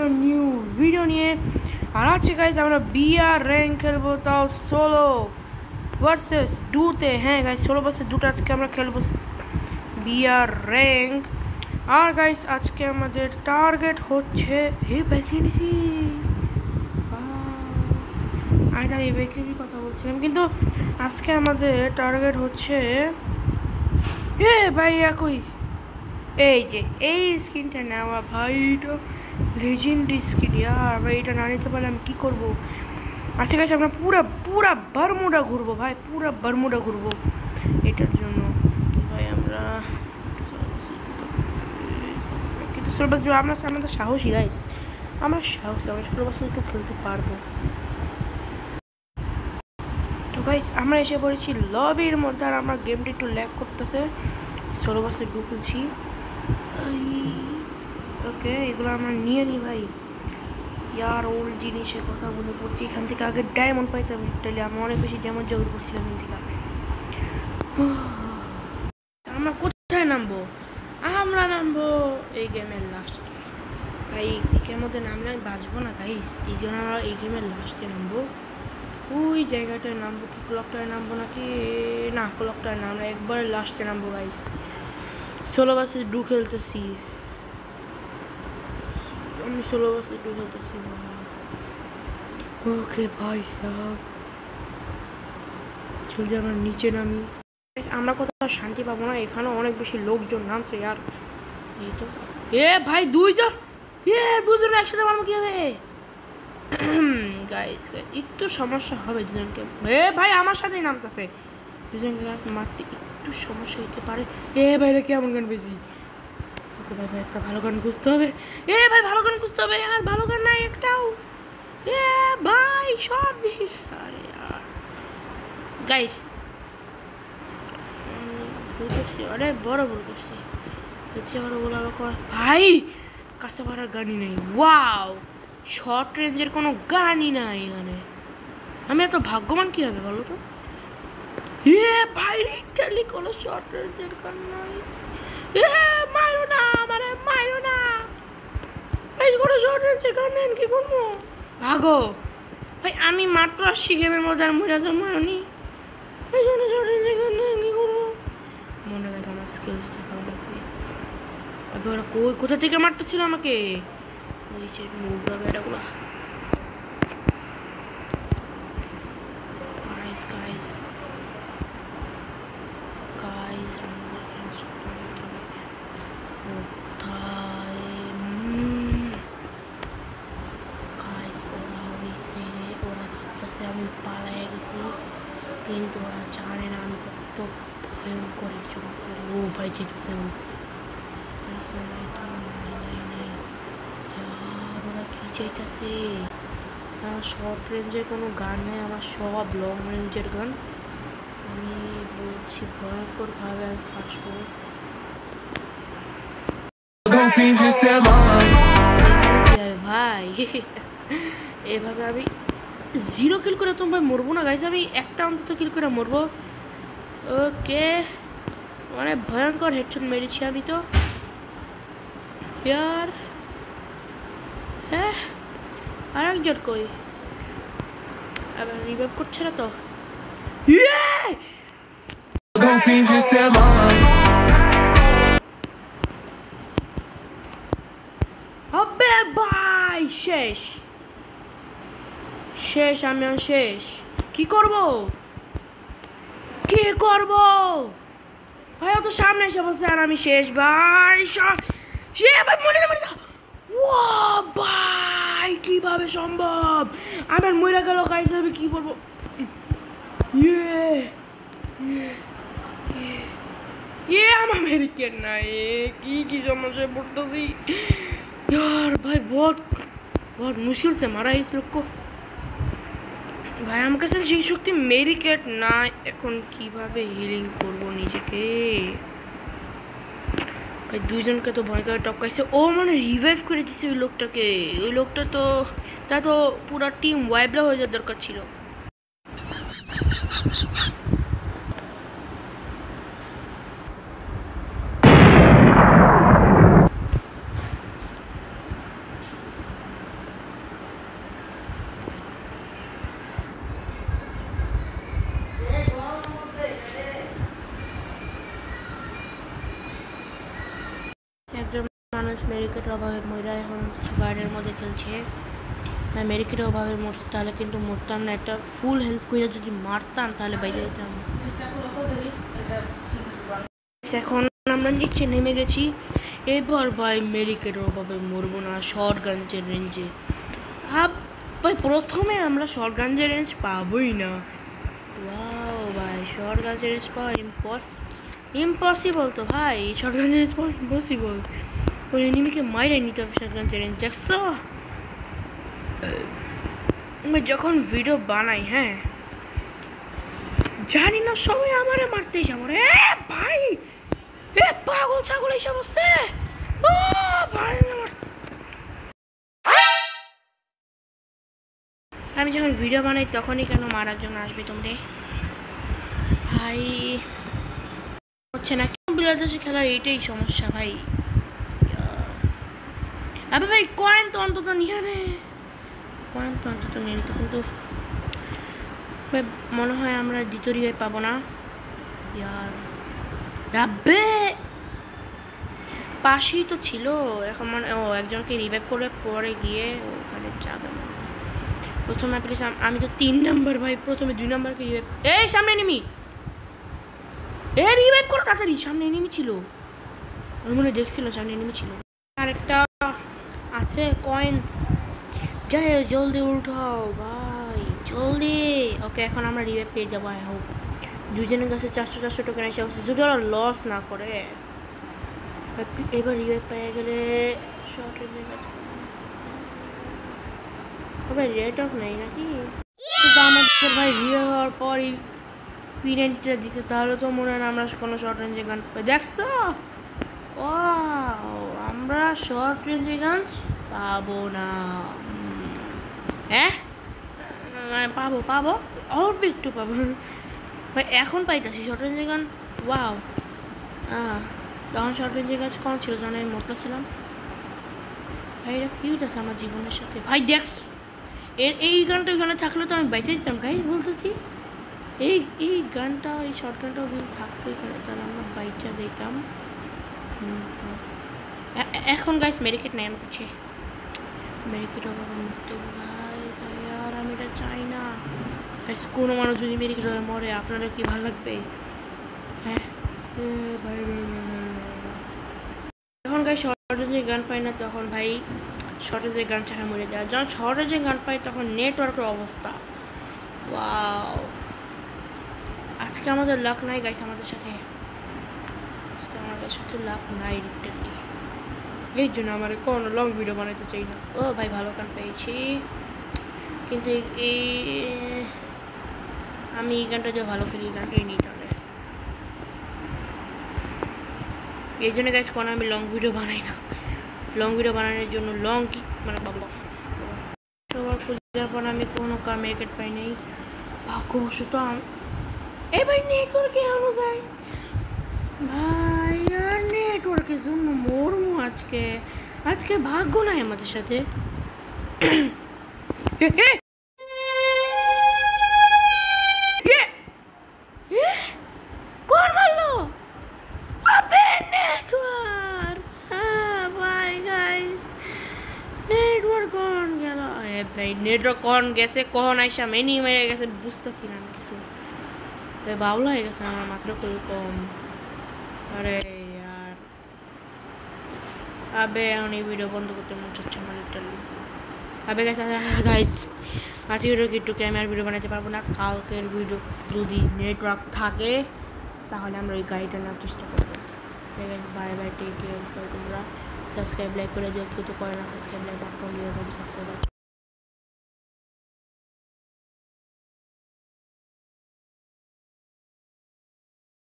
একটা new video নিয়ে। আর আজকে গাইস আমরা বিআর র্যাঙ্ক খেলবো, তাও সোলো ভার্সেস ডুতে। হ্যাঁ গাইস, সোলো ভার্সেস ডুতে আজকে আমরা খেলবো বিআর র্যাঙ্ক। আর গাইস আজকে আমাদের টার্গেট হচ্ছে এই ব্যাকেরির কথা বলছিলাম, কিন্তু আজকে আমাদের টার্গেট হচ্ছে ভাই একই এই যে এই স্কিনটা নেওয়া। ভাই এটা লেজেন্ডারি স্কিন ইয়ার, ভাই এটা না নিতে পারলে আমি কী করবো। আজকে গেছে আমরা পুরা বারমুডা ঘুরবো ভাই, পুরা বারমুডা ঘুরবো এটার জন্য। ভাই আমরা কিন্তু আমাদের সাহসী গাইস, আমরা সাহসী, আমরা 16 বছর একটু খেলতে পারবো। তো গাইস আমরা এসে পড়েছি লবির মধ্যে, আর আমার গেমটা একটু ল্যাগ করতেছে। 16 বছর ঢুকেছি। ওকে এগুলো আমরা নিয়ে নিই ভাই। ইয়ার ওল্ড জিনিসের কথা মনে পড়ছি, এখান থেকে আগে ডায়মন্ড পাইতাম ইটালি, আমি অনেক বেশি ডায়মন্ড জোগাড় করছিলাম এখান থেকে। আমরা কোথায় নামবো? আমরা নামবো এই গেমের লাস্টে ভাই। এই মধ্যে নামলে আমি বাঁচবো না গাইস, এই জন্য আমরা এই গেমের লাস্টে নামবো। ওই জায়গাটায় নামবো কি ক্লকটায় নামবো নাকি? না ক্লকটায় নামবো, একবার লাস্টে নামবো গাইস। 16 বছর ডু খেলতেছি আমি, 16 বছর ডু খেলতেছি। ওকে ভাই সাহেব চলছে, আমরা নিচে নামি। আমরা কোথাও শান্তি পাবো না, এখানে অনেক বেশি লোকজন নামছে আর এই তো ভাই দুজন একসাথে মারবো কি হবে গাইস? একটু সমস্যা হবে দুজনকে। ভাই আমার সাথেই নামতেছে, দুজনকে মারতে একটু সমস্যা হতে পারে। ভাই রে কেমন গান বেশি? ওকে ভাই ভাই একটা ভালো গান খুঁজতে হবে। ভাই ভালো গান খুঁজতে হবে, আর ভালো গান নাই একটাও। ভাই সব আরে यार গাইস অরে বড় ভুল করছি, ভাই কাছে মারার গানই নেই। ওয়াও, শর্ট রেঞ্জের কোনো গানই নাই এখানে। আমি এত ভাগ্যবান কি হবে বলো তো? ভাই রিটালি কোনো শর্ট রেঞ্জের গান নাই। মারো না মানে মারো না, এই কোনো শর্ট রেঞ্জের গান নেন, কি করবো? ভাগো ভাই, আমি মাত্র আসছি গেমের মধ্যে আর মরে যাবো মারনি। এই জন্য শর্ট রেঞ্জের গান নেন, কি করবো? মনে গেছে আমার স্কিলস দেখাও লাগবে। ওরা কোথা থেকে মারতেছিল আমাকে? ওই যে মুগা বেড়াগুলো। আমি পালাই গেছি, কিন্তু ওরা জানে না আমি কত ভয়ঙ্কর একজন। ও ভাই যেতেছে, ওরা কি চাইতেছে? আমার শর্ট রেঞ্জের কোনো গান নেই, আমার সব লং রেঞ্জের গান। আমি বলছি ভয়ঙ্কর ভাবে আমি ফাঁসবো ভাই। এভাবে আমি 0 কিল করে তো ভাই মরবো না গাইস, আমি একটা অন্তত কিল করে মরবো। ওকে অনেক ভয়ঙ্কর হেডশট মেরেছি আমি তো ইয়ার। আর একজন কই? আবার রিভাইভ করছে না তো। আবে ভাই শেষ আমি শেষ। কি করব ভাই? তো সামনে এসে বসে আর আমি শেষ ভাই। ভাই মরে যা। ভাই কিভাবে সম্ভব? আমার মরে গেল গাইস, আমি কি বলবো? আমার আমেরিকান না, কি সমস্যায় পড়তেছি यार। भाई बहुत मुश्किल से मारा इस लोग को ভাই। আমার কাছে সেই শক্তি মেরিকেট না, এখন কিভাবে হিলিং করবো নিজেকে? ভাই দুইজনকে তো ভয় করে টপকাইছে। ও মানে রিভাইভ করে দিছে ওই লোকটাকে। ওই লোকটা তো তা তো পুরো টিম ওয়াইপলা হয়ে যাওয়ার দরকার ছিল। মেডিকেটের অভাবে ময়রা এখন গার্ডের মধ্যে খেলছে। মেডিকেটের অভাবে মরছে, তাহলে কিন্তু মরতাম না। একটা ফুল হেল্প করে যদি মারতাম তাহলে বাইরে যেতাম। এখন আমরা নিচে নেমে গেছি। এবার ভাই মেডিকেটের অভাবে মরবো না শর্টগাঞ্জের রেঞ্জে। ভাই প্রথমে আমরা শর্টগাঞ্জের রেঞ্জ পাবোই না। ওয়াও ভাই শর্টগাঞ্জের রেঞ্জ পাওয়া ইম্পসিবল তো ভাই। শর্টগাঞ্জের রেঞ্জ পাওয়া ইম্পসিবল। ওই এনিমিকে মাইরে নিতে হবে শর্টগাঞ্জের রেঞ্জ। দেখছো আমি যখন ভিডিও বানাই, হ্যাঁ জানি না সবাই আমারে মারতেই যাবো রে ভাই। এ পাগল ছাগল এইসব আছে। ও ভাই আমি যখন ভিডিও বানাই তখনই কেন মারার জন্য আসবে তোমরা ভাই? হচ্ছে না কেন বিলাদেশে খেলার এইটাই সমস্যা ভাই। আবে ভাই কয়েন তো অন্তত নিয়ে নে, কয়েন তো অন্তত নিয়ে নিত। কিন্তু মনে হয় আমরা দ্বিতীয় রিভাইভ পাবো না। ইয়ার আবে পাশেই তো ছিল। এখন মানে ও একজনকে রিভাইভ করে পরে গিয়ে ওখানে যাবে। প্রথমে প্লিজ আমি তো 3 নাম্বার ভাই, প্রথমে 2 নাম্বারকে রিভাইভ। এই সামনে এনিমি, এ রিভাইভ করো তাড়াতাড়ি, সামনে এনিমি ছিল। আমি মনে দেখছিল সামনে এনিমি ছিল। আরেকটা আছে কয়েন্স, যাই জলদি উঠাও ভাই জলদি। ওকে এখন আমরা রিভাইভ পেয়ে যাবো। আই হোপ দুজনের কাছে 400 টোকেন এসে অবস্থা, যদি ওরা লস না করে। এবার রিভাইভ পেয়ে গেলে শর্ট রেঞ্জের কাছে ভাই রেট অফ নেই নাকি? আমাদের ভাই রিভাইভ হওয়ার পরই পিএনটিটা দিছে, তাহলে তো মনে হয় না আমরা কোনো শর্ট রেঞ্জে গান পাই। দেখছো ও আমরা শর্ট রেঞ্জে গান পাবো না। হ্যাঁ পাবো অল্প একটু পাবো ভাই। এখন পাইতাছি শর্ট রেঞ্জের গান। ওয়াও তখন শর্ট রেঞ্জের গাছ কম ছিল যখন আমি মরতেছিলাম। ভাই এটা কিউট আছে আমার জীবনের সাথে ভাই। দেখছ এই গানটা ওখানে থাকলে তো আমি বেঁচে যেতাম গাই বলতেছি। এই গানটা এই শর্ট গানটাও যদি থাকতো এখানে তাহলে আমরা বাইচা যেতাম। এখন গাইস মেডিকেট নেই আমার কাছে। মেডিকেট অভাবে মরতে ভাই আর আমি এটা চাই না গাইস। কোনো মানুষ যদি মেডিকেট হয়ে মরে আপনাদের কি ভালো লাগবে? হ্যাঁ ভাই যখন গাইস শর্টেজে গান পাই না তখন ভাই শর্টেজে গান ছাড়া মরে যায়। যখন শর্টেজে গান পাই তখন নেটওয়ার্কের অবস্থা। ওয়াও আজকে আমাদের লাক নাই গাইস, আমাদের সাথে লাক নাই লিটারলি। এই জন্য আমার কোনো লং ভিডিও বানাতে চাই না। ও ভাই ভালো গান পেয়েছি, কিন্তু এই আমি এই গানটা যে ভালো খেলি এই গানটাই নিই তাহলে। এই জন্য গাইস কোনো আমি লং ভিডিও বানাই না। লং ভিডিও বানানোর জন্য লং কি মানে বাবা সবার খোঁজার পর আমি কোনো মেডিকেট পাই নাই ভাগ্যবশত। এই ভাই নেটওয়ার্কে আনো যায় ভাই, আর নেটওয়ার্কের জন্য মরমু আজকে ভাগ্য নাই আমাদের সাথে। কোন মারলো? আবে নেটওয়ার্ক ভাই গাইস নেটওয়ার্ক কোন গেল? ভাই নেটওয়ার্ক কোন গেছে কোন আইসা মেনি মেরে গেছে বুঝতেছি না কিছু। বাউলা হয়ে গেছে আমার মাত্র খুবই কম। আরে यार আবে এখন এই ভিডিও বন্ধ করতে মন চাচ্ছে আমার লিটারলি। আবে গাইস আজকে ভিডিও একটু ক্যামেরার ভিডিও বানাতে পারবো না। কালকের ভিডিও যদি নেটওয়ার্ক থাকে তাহলে আমরা ওই গাড়িটা নেওয়ার চেষ্টা করবো। ঠিক আছে বাই বাই টেক কেয়ার। তোমরা সাবস্ক্রাইব লাইক করে দিও, কেউ তো করে না সাবস্ক্রাইব লাইক করলে সাবস্ক্রাইব